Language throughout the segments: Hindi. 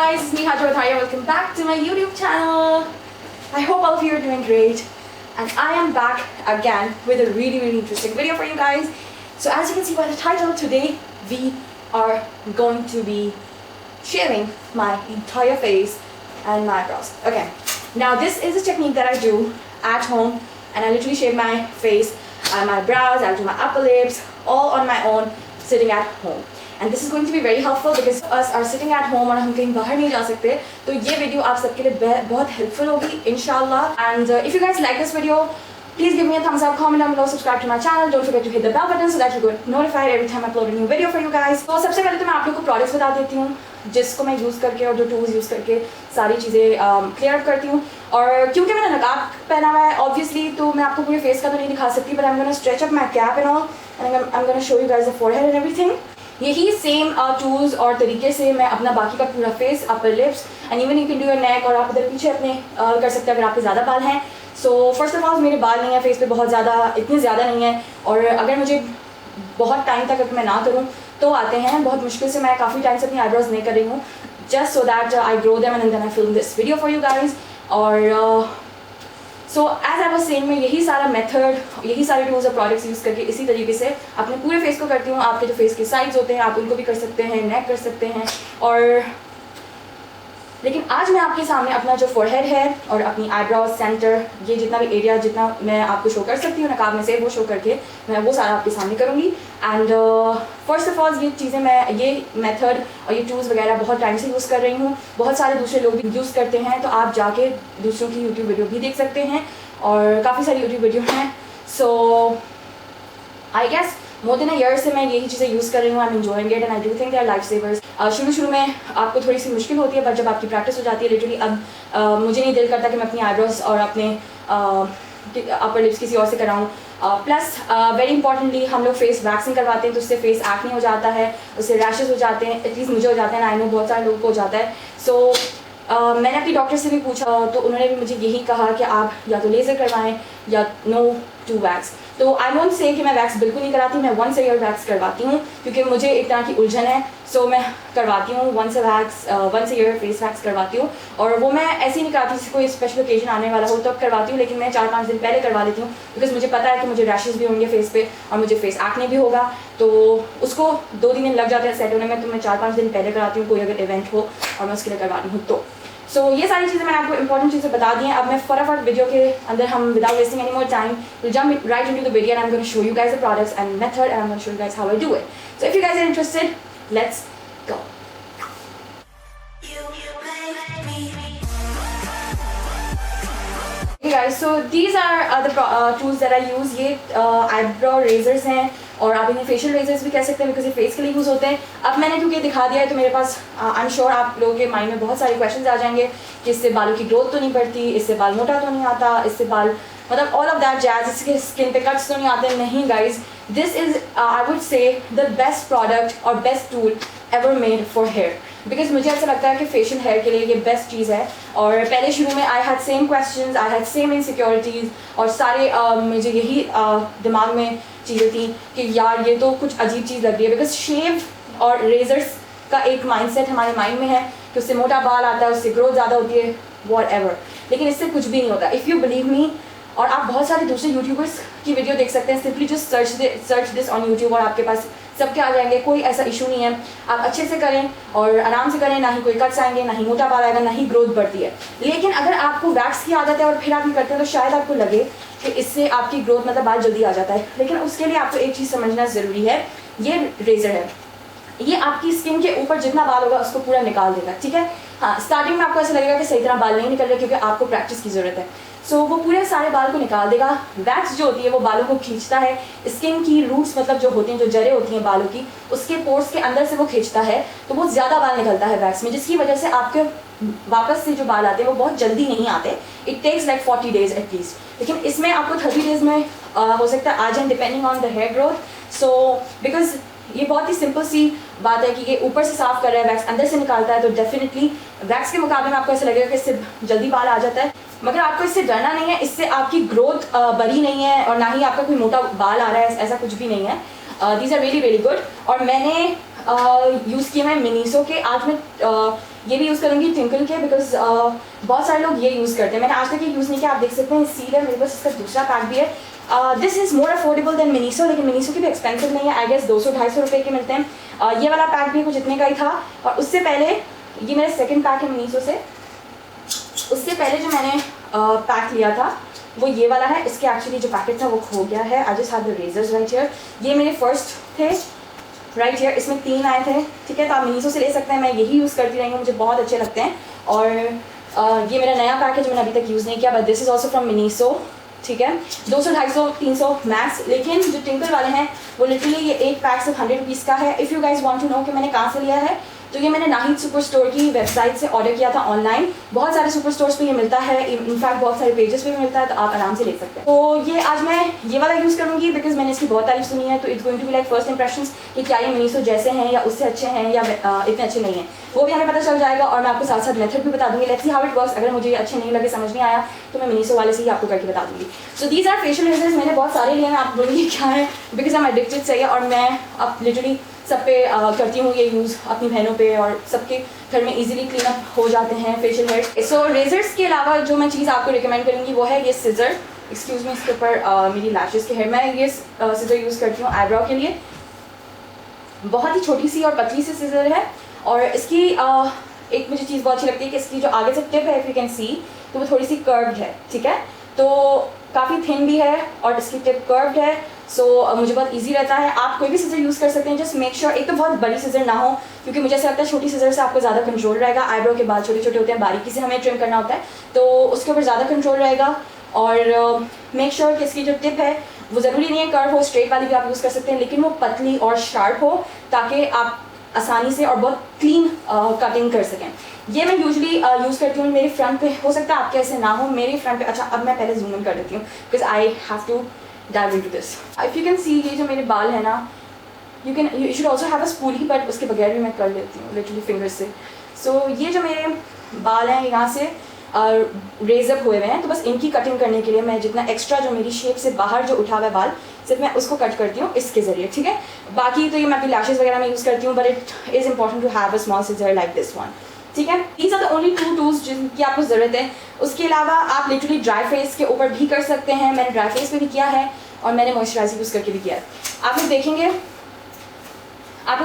guys, it's me Hajra Watharia. Welcome back to my YouTube channel. I hope all of you are doing great, and I am back again with a really interesting video for you guys. So as you can see by the title, today we are going to be shaving my entire face and my eyebrows. Okay, now this is a technique that I do at home, and I literally shave my face and my brows, I do my upper lips all on my own sitting at home. And this is going to be very helpful because us are sitting at home और हम कहीं बाहर नहीं जा सकते, तो ये वीडियो आप सबके लिए बहुत हेल्पफुल होगी इंशाल्लाह. And if you guys like this video, please give me a thumbs up, comment down below, subscribe to my channel, don't forget to hit the bell button so that you get notified every time I upload a new video for you guys. तो सबसे पहले तो मैं आप लोगों को प्रोडक्ट्स बता देती हूँ जिसको मैं यूज़ करके और जो टूल्स यूज़ करके सारी चीज़ें क्लियर अप करती हूँ. और क्योंकि मैंने नकाब पहना हुआ है ऑब्वियसली, तो मैं आपको पूरे फेस का तो नहीं दिखा सकती, but I am gonna stretch up my cap and all and I am gonna show you guys the forehead and everything. यही सेम टूल्स और तरीके से मैं अपना बाकी का पूरा face, upper lips and even you can do your neck, और आप इधर पीछे अपने कर सकते हैं अगर आपके ज़्यादा बाल हैं. सो फर्स्ट ऑफ ऑल मेरे बाल नहीं है फेस पे बहुत ज़्यादा, इतने ज़्यादा नहीं है, और अगर मुझे बहुत टाइम तक अगर मैं ना करूँ तो आते हैं. बहुत मुश्किल से मैं काफ़ी टाइम से अपनी आईब्रोज नहीं कर रही हूँ, just so that I grow them and then I film this video for you guys. और so as I was saying, मैं यही सारा मेथड, यही सारे टूल्स और प्रोडक्ट्स यूज़ करके इसी तरीके से अपने पूरे फेस को करती हूँ. आपके जो फेस के साइड्स होते हैं आप उनको भी कर सकते हैं, नेक कर सकते हैं. और लेकिन आज मैं आपके सामने अपना जो फोरहेड है और अपनी आईब्रोज सेंटर, ये जितना भी एरिया जितना मैं आपको शो कर सकती हूँ नकाब में से, वो शो करके मैं वो सारा आपके सामने करूँगी. एंड फर्स्ट ऑफ ऑल ये चीज़ें मैं, ये मेथड और ये टूल्स वगैरह बहुत टाइम से यूज़ कर रही हूँ. बहुत सारे दूसरे लोग भी यूज़ करते हैं, तो आप जाके दूसरों की यूट्यूब वीडियो भी देख सकते हैं, और काफ़ी सारी यूट्यूब वीडियो हैं. So I guess more than a year से मैं यही चीज़ें यूज़ कर रही हूँ. I am enjoying it and I do think they are life savers. शुरू में आपको थोड़ी सी मुश्किल होती है, बट जब आपकी प्रैक्टिस हो जाती है, लिटरली अब मुझे नहीं दिल करता कि मैं अपनी आईब्रोज और अपने अपर लिप्स किसी और से कराऊँ. प्लस वेरी इंपॉर्टेंटली हम लोग फेस वैक्सिंग करवाते हैं, तो उससे फेस एक्ने हो जाता है, उससे रैशेस हो जाते हैं, एटलीस्ट मुझे हो जाते हैं, आई नो बहुत सारे लोगों को हो जाता है. सो मैंने अपनी डॉक्टर से भी पूछा, तो उन्होंने भी मुझे यही कहा कि आप या तो लेज़र करवाएं या नो टू वैक्स. तो आई वोंट से कि मैं वैक्स बिल्कुल नहीं कराती, मैं वंस अ ईयर वैक्स करवाती हूँ क्योंकि मुझे एक तरह की उलझन है. सो मैं करवाती हूँ once a year face wax करवाती हूँ. और वो मैं ऐसे ही नहीं कराती, कोई स्पेशल ओकेजन आने वाला हो तब करवाती हूँ, लेकिन मैं 4-5 दिन पहले करवा लेती हूँ बिकॉज मुझे पता है कि मुझे रैशेस भी होंगे फेस पे और मुझे फेस एक्ने भी होगा, तो उसको 2-3 दिन लग जाते हैं सेट होने में. तो मैं 4-5 दिन पहले कराती हूँ कोई अगर इवेंट हो और मैं उसके लिए करवा रही हूँ. तो सो ये सारी चीज़ें मैंने आपको इंपॉर्टेंट चीज़ें बता दी हैं. अब मैं फटाफट वीडियो के अंदर हम without wasting any more time will jump right into the video and I am gonna show you guys the products and method and I am gonna show you guys how I do it. So if you guys are interested, let's go. Hey guys, so these are the tools that I use. ये eyebrow razors हैं, और आप इन्हें फेशियल रेजर्स भी कह सकते हैं बिकॉज ये फेस के लिए यूज़ होते हैं. अब मैंने क्योंकि दिखा दिया है तो मेरे पास आई एम श्योर आप लोगों के माइंड में बहुत सारे क्वेश्चंस आ जाएंगे कि इससे बालों की ग्रोथ तो नहीं बढ़ती, इससे बाल मोटा तो नहीं आता, इससे बाल मतलब ऑल ऑफ दैट जैज, इसके स्किन पे कट्स तो नहीं आते. नहीं guys, this is I would say the best product और best tool ever made for hair, because मुझे ऐसा लगता है कि फेशियल हेयर के लिए ये बेस्ट चीज़ है. और पहले शुरू में I had same questions, I had same insecurities, और सारे मुझे यही दिमाग में चीज़ें थी कि यार ये तो कुछ अजीब चीज़ लग रही है, बिकॉज शेव और रेजर्स का एक माइंडसेट हमारे माइंड में है कि उससे मोटा बाल आता है, उससे ग्रोथ ज़्यादा होती है, व्हाटएवर. लेकिन इससे कुछ भी नहीं होता. इफ़ यू बिलीव मी, और आप बहुत सारे दूसरे यूट्यूबर्स की वीडियो देख सकते हैं, simply just search this on YouTube और आपके पास सबके आ जाएंगे. कोई ऐसा इशू नहीं है, आप अच्छे से करें और आराम से करें, ना ही कोई कट्स आएंगे, ना ही मोटा बाल आएगा, ना ही ग्रोथ बढ़ती है. लेकिन अगर आपको वैक्स की आदत है और फिर आप ये करते हैं तो शायद आपको लगे कि इससे आपकी ग्रोथ मतलब बाल जल्दी आ जाता है. लेकिन उसके लिए आपको एक चीज़ समझना ज़रूरी है. ये रेजर है, ये आपकी स्किन के ऊपर जितना बाल होगा उसको पूरा निकाल देगा, ठीक है. हाँ, स्टार्टिंग में आपको ऐसा लगेगा कि सही तरह बाल नहीं निकल रहे क्योंकि आपको प्रैक्टिस की ज़रूरत है. सो वो पूरे सारे बाल को निकाल देगा. वैक्स जो होती है वो बालों को खींचता है, स्किन की रूट्स मतलब जो होती हैं, जो जड़ें होती हैं बालों की, उसके पोर्स के अंदर से वो खींचता है, तो वो ज़्यादा बाल निकलता है वैक्स में, जिसकी वजह से आपके वापस से जो बाल आते हैं वो बहुत जल्दी नहीं आते. It takes like 40 days at least. लेकिन इसमें आपको 30 days में हो सकता है आ जाए, depending on the hair growth. So because ये बहुत ही सिंपल सी बात है कि ये ऊपर से साफ कर रहा है, वैक्स अंदर से निकालता है, तो डेफिनेटली वैक्स के मुकाबले में आपको ऐसा लगेगा कि इससे जल्दी बाल आ जाता है. मगर आपको इससे डरना नहीं है, इससे आपकी ग्रोथ बढ़ी नहीं है और ना ही आपका कोई मोटा बाल आ रहा है, ऐसा कुछ भी नहीं है. These are really very good. और मैंने यूज़ किए हैं मिनीसो के। आज मैं ये भी यूज़ करूँगी टिंकल के, बिकॉज बहुत सारे लोग ये यूज़ करते हैं। मैंने आज तक ये यूज़ नहीं किया, आप देख सकते हैं सील है मेरे पास। इसका दूसरा पैक भी है। This is more affordable than Miniso, लेकिन मिनीसो की भी एक्सपेंसिव नहीं है। आई गेस 200-250 रुपये के मिलते हैं। ये वाला पैक भी कुछ इतने का ही था। और उससे पहले ये मेरा सेकेंड पैक है मिनीसो से। उससे पहले जो मैंने पैक लिया था वो ये वाला है। इसके एक्चुअली जो पैकेट था वो खो गया है। I just have the razors right here. ये मेरे फर्स्ट थे राइट हियर। इसमें 3 आए थे, ठीक है। तो आप मिनीसो से ले सकते हैं, मैं यही यूज़ करती रही हूँ, मुझे बहुत अच्छे लगते हैं। और ये मेरा नया पैक है जो मैंने अभी तक यूज़ नहीं किया, but this is also from Miniso, ठीक है। 200-250-300 मैक्स। लेकिन जो टिंकल वाले हैं वो लिटरली ये एक पैक सिर्फ 100 रुपीज़ का है। If you guys want to know कि मैंने कहाँ से लिया है, तो ये मैंने नाहिद सुपर स्टोर की वेबसाइट से ऑर्डर किया था ऑनलाइन। बहुत सारे सुपर स्टोर्स पे ये मिलता है, इनफैक्ट बहुत सारे पेजेस पे भी मिलता है, तो आप आराम से ले सकते हैं। तो ये आज मैं ये वाला यूज़ करूँगी बिकॉज मैंने इसकी बहुत तारीफ सुनी है। तो it's going to be like first impressions कि क्या ये मिनीसो जैसे हैं या उससे अच्छे हैं या इतने अच्छे नहीं हैं, वो भी हमें पता चल जाएगा। और मैं आपको साथ साथ मेथड भी बता दूँगी। Let's see how it works. अगर मुझे ये अच्छे नहीं लगे, समझ नहीं आया, तो मैं मिनीसो वाले से ही आपको करके बता दूँगी। So these are facial razors. मैंने बहुत सारे लिए हैं। आप बोलेंगे क्या है, बिकॉज आई एम एडिक्टेड से है। और मैं अब लिटरली सब पे करती हूँ ये यूज़, अपनी बहनों पे, और सबके घर में इजीली क्लीन अप हो जाते हैं फेशियल हेयर। सो रेजर्स के अलावा जो मैं चीज़ आपको रिकमेंड करूँगी वो है ये सिजर। एक्सक्यूज़ मी, इसके ऊपर मेरी लैशेज़ के हेयर। मैं ये सिजर यूज़ करती हूँ आईब्रो के लिए। बहुत ही छोटी सी और पतली सी सिजर है। और इसकी एक मुझे चीज़ बहुत अच्छी लगती है कि इसकी जो आगे से टिप है, इफ़ यू कैन सी, तो वो थोड़ी सी कर्व्ड है, ठीक है। तो काफ़ी थिन भी है और इसकी टिप कर्व्ड है। सो मुझे बहुत इजी रहता है। आप कोई भी सीजर यूज़ कर सकते हैं, जस्ट मेक श्योर एक तो बहुत बड़ी सीजर ना हो, क्योंकि मुझे ऐसा लगता है छोटी सीजर से आपको ज़्यादा कंट्रोल रहेगा। आईब्रो के बाल छोटे छोटे होते हैं, बारीकी से हमें ट्रिम करना होता है, तो उसके ऊपर ज़्यादा कंट्रोल रहेगा। और मेक श्योर कि इसकी जो टिप है वो ज़रूरी नहीं है कर्व हो, स्ट्रेट वाली भी आप यूज़ कर सकते हैं, लेकिन वो पतली और शार्प हो, ताकि आप आसानी से और बहुत क्लीन कटिंग कर सकें। ये मैं यूजुअली यूज़ करती हूँ मेरे फ्रंट पे। हो सकता है आपके ऐसे ना हो, मेरे फ्रंट पे। अच्छा, अब मैं पहले जूम इन कर देती हूँ because I have to dive into this. If you can see, ये जो मेरे बाल है ना, you should also have a spoolie, but उसके बगैर भी मैं कर लेती हूँ लिटरली फिंगर्स से। सो ये जो मेरे बाल हैं यहाँ से रेज अप हुए हुए हैं, तो बस इनकी कटिंग करने के लिए मैं जितना एक्स्ट्रा जो मेरी शेप से बाहर जो उठा हुआ है बाल, सिर्फ मैं उसको कट करती हूँ इसके ज़रिए, ठीक है। बाकी तो ये मैं अपनी लैशेज़ वगैरह में यूज़ करती हूँ, but it is important to have a small scissor like this one, ठीक है। These are the only 2 tools जिनकी आपको ज़रूरत है। उसके अलावा आप लिटरली ड्राई फेस के ऊपर भी कर सकते हैं। मैंने ड्राई फेस पे भी किया है और मैंने मॉइस्चराइजर यूज़ करके भी किया है। आप लोग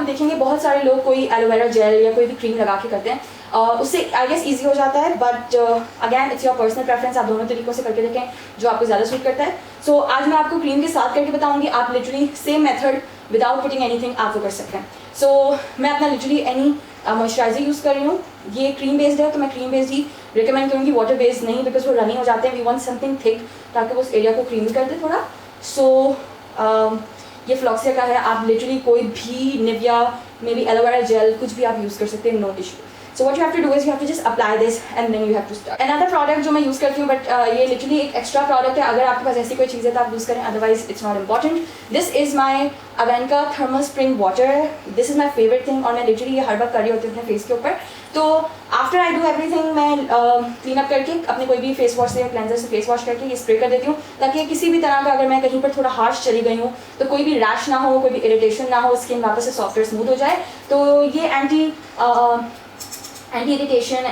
देखेंगे बहुत सारे लोग कोई एलोवेरा जेल या कोई भी क्रीम लगा के करते हैं, उससे आई गेस ईजी हो जाता है, but again it's your personal preference. आप दोनों तरीक़ों से करके देखें जो आपको ज़्यादा सूट करता है। सो आज मैं आपको क्रीम के साथ करके बताऊंगी। आप literally same method without putting anything आप वो कर सकते हैं। सो मैं अपना लिटरली एनी मॉइस्चराइजर यूज़ कर रही हूँ। ये क्रीम बेस्ड है, तो मैं क्रीम बेस्ड ही रिकमेंड करूँगी, वाटर बेस्ड नहीं, बिकॉज वो रनी हो जाते हैं। वी वांट समथिंग थिक ताकि वो उस एरिया को क्रीमी कर दे थोड़ा। सो ये फ्लॉक्सिया का है। आप लिटरली कोई भी Nivea, maybe aloe vera gel, कुछ भी आप यूज़ कर सकते हैं, no issue. So what you have to do is you have to just apply this and then you have to start. Another product जो मैं यूज़ करती हूँ, बट ये लिटरली एक एक्स्ट्रा प्रोडक्ट है। अगर आपके पास ऐसी कोई चीज़ है तो आप यूज़ करें, otherwise it's not important. This is my Avene thermal spring water. This is my favourite thing, और मैं लिटरली ये हर बार कर रही होती हूँ अपने फेस के ऊपर। तो आफ्टर आई डू एवरीथिंग, मैं क्लीन अप करके अपने कोई भी फेस वॉश से या क्लेंजर से फेस वॉश करके ये स्प्रे कर देती हूँ, ताकि किसी भी तरह का अगर मैं कहीं पर थोड़ा हार्श चली गई हूँ तो कोई भी रैश ना हो, कोई भी इरिटेशन ना हो, स्किन वापस से सॉफ्ट और स्मूथ हो जाए। तो ये एंटी इरिटेशन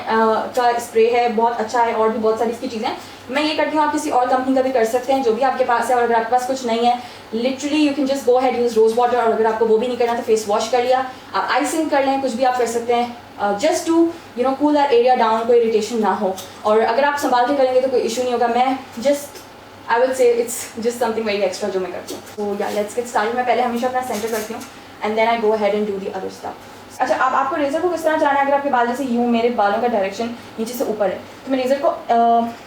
का स्प्रे है, बहुत अच्छा है। और भी बहुत सारी इसकी चीज़ें मैं ये करती हूँ। आप किसी और कंपनी का भी कर सकते हैं, जो भी आपके पास है। और अगर आपके पास कुछ नहीं है, literally you can just go ahead use rose water. और अगर आपको वो भी नहीं करना तो फेस वॉश कर लिया, आप आइसिंग कर लें, कुछ भी आप कर सकते हैं, just to cool that area down, कोई इरिटेशन ना हो। और अगर आप संभाल के करेंगे तो कोई इशू नहीं होगा। मैं just I will say it's just something very extra जो मैं करती हूँ। तो या लेट्स गेट स्टार्टेड। मैं पहले हमेशा अपना सेंटर करती हूँ and then I go ahead and do the other stuff. अच्छा, अब आपको रेज़र को किस तरह चलाना है। अगर आपके बाल जैसे यूँ, मेरे बालों का डायरेक्शन नीचे से ऊपर है, तो मैं रेज़र को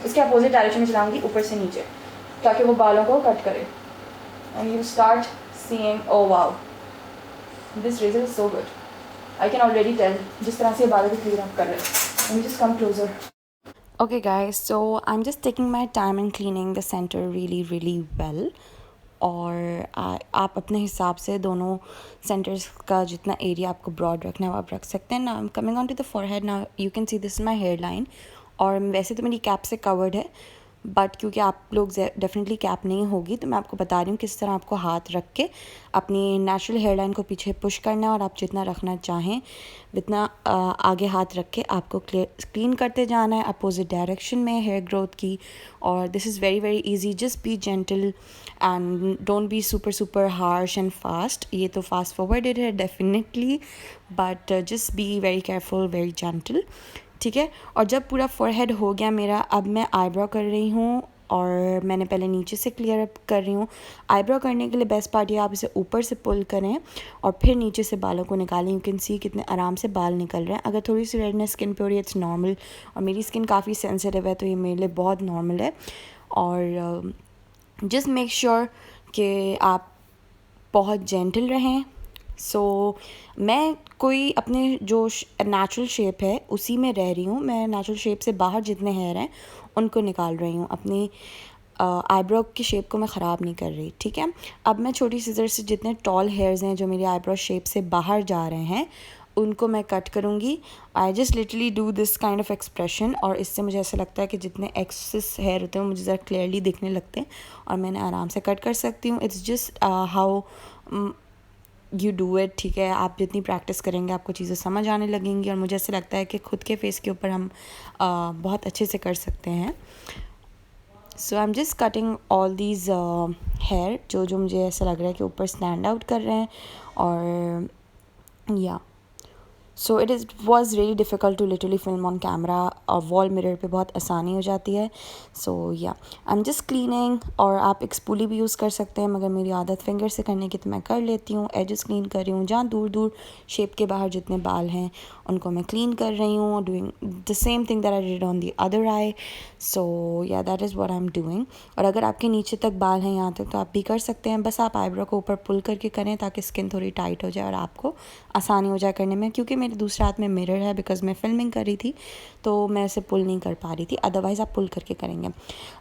इसके अपोजिट डायरेक्शन में चलाऊंगी, ऊपर से नीचे, ताकि वो बालों को कट करे। And you start seeing, oh wow, this razor is so good. I can already tell जिस तरह से बालों को क्लीन अप कर रहे हैं। Let me just come closer. Okay guys, so I'm just taking my time in cleaning the center really well. और आप अपने हिसाब से दोनों सेंटर्स का जितना एरिया आपको ब्रॉड रखना है वो आप रख सकते हैं। Now coming on to the forehead, now you can see this is my hair line. और वैसे तो मेरी कैप से कवर्ड है, बट क्योंकि आप लोग डेफिनेटली कैप नहीं होगी तो मैं आपको बता रही हूँ किस तरह आपको हाथ रख के अपनी नेचुरल हेयर लाइन को पीछे पुश करना है और आप जितना रखना चाहें उतना आगे हाथ रख के आपको क्लीन करते जाना है अपोजिट डायरेक्शन में हेयर ग्रोथ की। और this is very very easy, just be gentle and don't be super harsh and fast. ये तो फास्ट फॉरवर्डेड है definitely, but just be very careful, very gentle, ठीक है। और जब पूरा फोरहेड हो गया मेरा, अब मैं आईब्रो कर रही हूँ और मैंने पहले नीचे से क्लियर अप कर रही हूँ। आईब्रो करने के लिए बेस्ट पार्ट ये आप इसे ऊपर से पुल करें और फिर नीचे से बालों को निकालें। यू कैन सी कितने आराम से बाल निकल रहे हैं। अगर थोड़ी सी रेडनेस स्किन पे हो रही है इट्स नॉर्मल, और मेरी स्किन काफ़ी सेंसिटिव है तो ये मेरे लिए बहुत नॉर्मल है। और जस्ट मेक श्योर कि आप बहुत जेंटल रहें। मैं कोई अपने जो नेचुरल शेप है उसी में रह रही हूँ। मैं नेचुरल शेप से बाहर जितने हेयर हैं उनको निकाल रही हूँ, अपनी आईब्रो की शेप को मैं ख़राब नहीं कर रही, ठीक है। अब मैं छोटी सीजर से जितने टॉल हेयर्स हैं जो मेरी आईब्रो शेप से बाहर जा रहे हैं उनको मैं कट करूँगी। I just literally do this kind of expression, और इससे मुझे ऐसा लगता है कि जितने एक्सेस हेयर होते हैं मुझे ज़रा क्लियरली दिखने लगते हैं और मैंने आराम से कट कर सकती हूँ। It's just how you do it, ठीक है। आप जितनी प्रैक्टिस करेंगे आपको चीज़ें समझ आने लगेंगी, और मुझे ऐसा लगता है कि खुद के फेस के ऊपर हम बहुत अच्छे से कर सकते हैं। So I am just cutting all these hair जो मुझे ऐसा लग रहा है कि ऊपर स्टैंड आउट कर रहे हैं। और या so it was really difficult to literally film on camera, और वॉल मिरर पे बहुत आसानी हो जाती है। सो या आई एम जस्ट क्लीनिंग, और आप एक स्पूली भी यूज़ कर सकते हैं, मगर मेरी आदत फिंगर से करने की तो मैं कर लेती हूँ। एजेस क्लीन कर रही हूँ, जहाँ दूर दूर शेप के बाहर जितने बाल हैं उनको मैं क्लीन कर रही हूँ, doing the same thing that I did on the other eye. So yeah that is what I am doing. और अगर आपके नीचे तक बाल हैं यहाँ तक तो आप भी कर सकते हैं, बस आप आईब्रो को ऊपर पुल करके करें ताकि स्किन थोड़ी टाइट हो जाए और आपको आसानी हो जाए करने में। क्योंकि मेरे दूसरे हाथ में मिरर है, बिकॉज मैं फिल्मिंग कर रही थी तो मैं इसे पुल नहीं कर पा रही थी, अदरवाइज़ आप पुल करके करेंगे।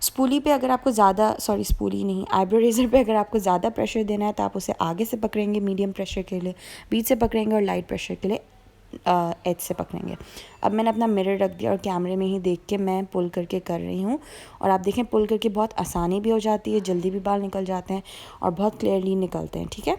स्पूली पे अगर आपको ज़्यादा, सॉरी स्पूली नहीं, आईब्रो रेजर पे अगर आपको ज़्यादा प्रेशर देना है तो आप उसे आगे से पकड़ेंगे मीडियम प्रेशर के लिए, बीच से पकड़ेंगे, और लाइट प्रेशर के लिए एज से पकड़ेंगे। अब मैंने अपना मिरर रख दिया और कैमरे में ही देख के मैं पुल करके कर रही हूँ, और आप देखें पुल करके बहुत आसानी भी हो जाती है, जल्दी भी बाल निकल जाते हैं और बहुत क्लियरली निकलते हैं, ठीक है।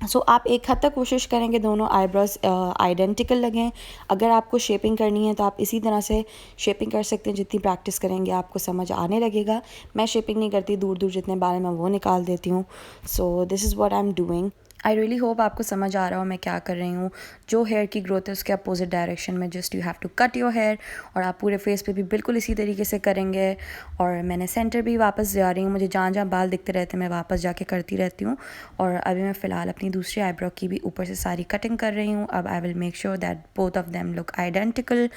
सो आप एक हद तक कोशिश करेंगे दोनों आईब्रोज आइडेंटिकल लगें। अगर आपको शेपिंग करनी है तो आप इसी तरह से शेपिंग कर सकते हैं, जितनी प्रैक्टिस करेंगे आपको समझ आने लगेगा। मैं शेपिंग नहीं करती, दूर दूर जितने बाल हैं मैं वो निकाल देती हूँ। So this is what I am doing. I really hope आपको समझ आ रहा हो मैं क्या कर रही हूँ। जो हेयर की ग्रोथ है उसके अपोजिट डायरेक्शन में just you have to cut your hair, और आप पूरे फेस पे भी बिल्कुल इसी तरीके से करेंगे। और मैंने सेंटर भी वापस जा रही हूँ, मुझे जहाँ जहाँ बाल दिखते रहते हैं मैं वापस जाके करती रहती हूँ। और अभी मैं फ़िलहाल अपनी दूसरी आईब्रो की भी ऊपर से सारी कटिंग कर रही हूँ। अब I will make sure that both of them look identical,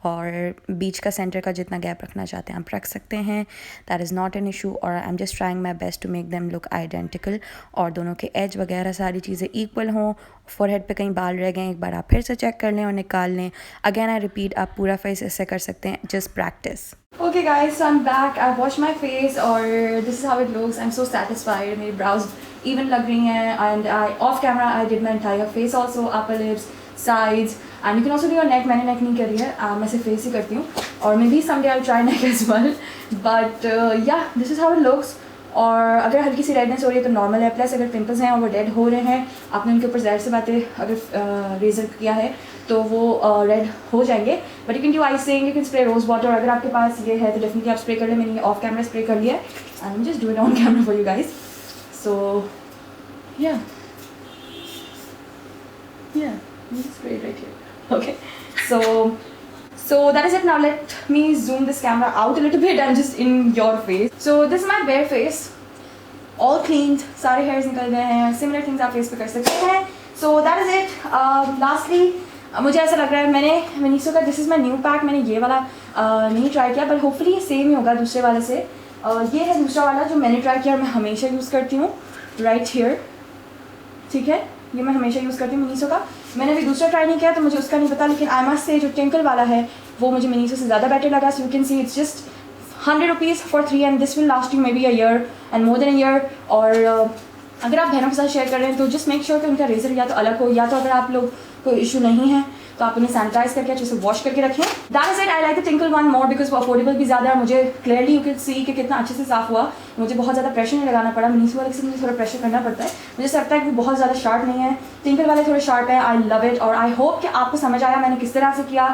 और बीच का सेंटर का जितना गैप रखना चाहते हैं आप रख सकते हैं, that is not an issue. और I am just trying my best to make them look identical, और दोनों के एज वगैरह सारी चीज़ें इक्वल हों। फोरहेड पे कहीं बाल रह गए एक बार आप फिर से चेक कर लें और निकाल लें। अगेन आई रिपीट, आप पूरा फेस ऐसे कर सकते हैं, just practice. Okay guys, so I'm back. I've washed my face और this is how it looks. I'm so satisfied. मेरी brows even लग रही हैं, and off camera I did my entire face also, upper lips, sides, and you can also do your neck. मैंने neck नहीं करी है, मैं सिर्फ face ही करती हूँ, और maybe someday I'll try neck as well. But yeah, this is how it looks. और अगर हल्की सी रेडनेस हो रही है तो नॉर्मल है, प्लस अगर पिंपल्स हैं और वो डेड हो रहे हैं, आपने उनके ऊपर ज़ाहिर सी बातें अगर रेजर किया है तो वो रेड हो जाएंगे। But you can do icing, you can spray rose water, और अगर आपके पास ये है तो डेफिनेटली आप स्प्रे कर लें। मैंने ये ऑफ कैमरा स्प्रे कर लिया है, I am just do it on camera for you guys. So yeah spray right here, okay. So that is it. Now let me zoom this camera out a little bit. I'm just in your face. So this is my bare face, all cleaned. सारे hairs निकल गए हैं. Similar things आप face पे कर सकते हैं. So that is it. Lastly, मुझे ऐसा लग रहा है मैंने Miniso का this is my new pack. मैंने ये वाला नहीं ट्राई किया, but hopefully ये सेम ही होगा दूसरे वाले से। ये है दूसरा वाला जो मैंने ट्राई किया और मैं हमेशा यूज़ करती हूँ, right here. ठीक है, ये मैं हमेशा यूज़ करती हूँ मिनीसो का। मैंने अभी दूसरा ट्राई नहीं किया तो मुझे उसका नहीं पता, लेकिन आई मस्ट से जो टिंकल वाला है वो मुझे मिनीसो से ज़्यादा बेटर लगा। So you can see it's just 100 rupees for 3 and this will last you may be a year and more than a year. और अगर आप बहनों के साथ शेयर कर रहे हैं तो जस्ट मेक श्योर कि उनका रेजर या तो अलग हो, या तो अगर आप लोग कोई इशू नहीं है तो आप उन्हें सैनिटाइज करके अच्छे से वॉश करके रखें. That is it. I like the tinkle one more because वो अफोर्डेबल भी ज़्यादा है. मुझे क्लियरली यू कैन सी कि कितना अच्छे से साफ हुआ. मुझे बहुत ज़्यादा प्रेशर नहीं लगाना पड़ा. मिनीस वाले से मुझे थोड़ा प्रेशर करना पड़ता है. मुझे ऐसा लगता है कि वो बहुत ज़्यादा शार्प नहीं है. टिंकल वाले थोड़े शार्प है. I love it. और आई होप कि आपको समझ आया मैंने किस तरह से किया.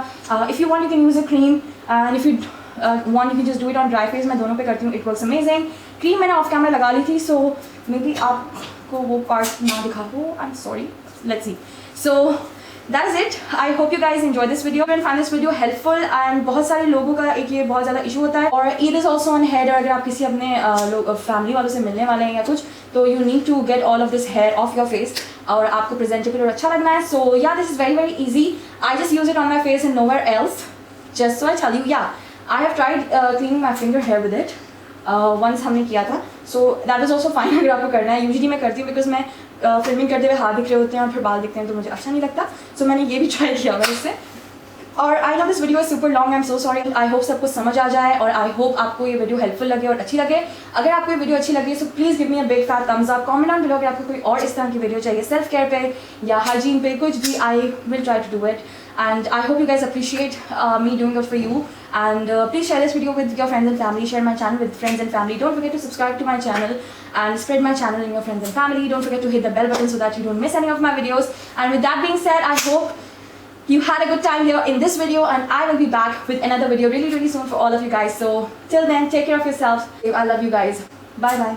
If you want you can use a cream and if you want you can just do it on dry face. मैं दोनों पे करती हूँ. It works amazing. क्रीम मैंने ऑफ कैमरा लगा ली थी, so maybe आपको वो पार्ट ना दिखा हो. I'm sorry. Let's see. So that is it. I hope you guys enjoy this video and find this video helpful. And बहुत सारे लोगों का एक ये बहुत ज़्यादा इशू होता है. और Eid is also on head. अगर आप किसी अपने फैमिली वालों से मिलने वाले हैं या कुछ, तो you need to get all of this hair off your face. और आपको presentable और अच्छा लगना है. So yeah, this is very very easy. I just use it on my face and nowhere else. Just so I tell you, yeah. I have tried cleaning my finger hair with it. Once हमने किया था. So that was also fine. अगर आपको करना है. Usually मैं करती हूँ because मैं फिल्मिंग करते हुए हाथ दिख रहे होते हैं और फिर बाल दिखते हैं, तो मुझे अच्छा नहीं लगता. So मैंने ये भी ट्राई किया हुआ इससे. और I know this video is super long. I am so sorry. I hope सबको समझ आ जाए और आई होप आपको ये वीडियो हेल्पफुल लगे और अच्छी लगे. अगर आपको ये वीडियो अच्छी लगी so please give me a big fat Thums up. Comment down below अगर आपको कोई और इस तरह की वीडियो चाहिए सेल्फ केयर पे या हाइजीन पे कुछ भी. I will try to do it. And I hope you guys appreciate me doing it for you. And please share this video with your friends and family. Share my channel with friends and family. Don't forget to subscribe to my channel and spread my channel in your friends and family. Don't forget to hit the bell button so that you don't miss any of my videos. And with that being said, I hope you had a good time here in this video, and I will be back with another video really really soon for all of you guys. So till then, take care of yourselves. I love you guys. Bye bye.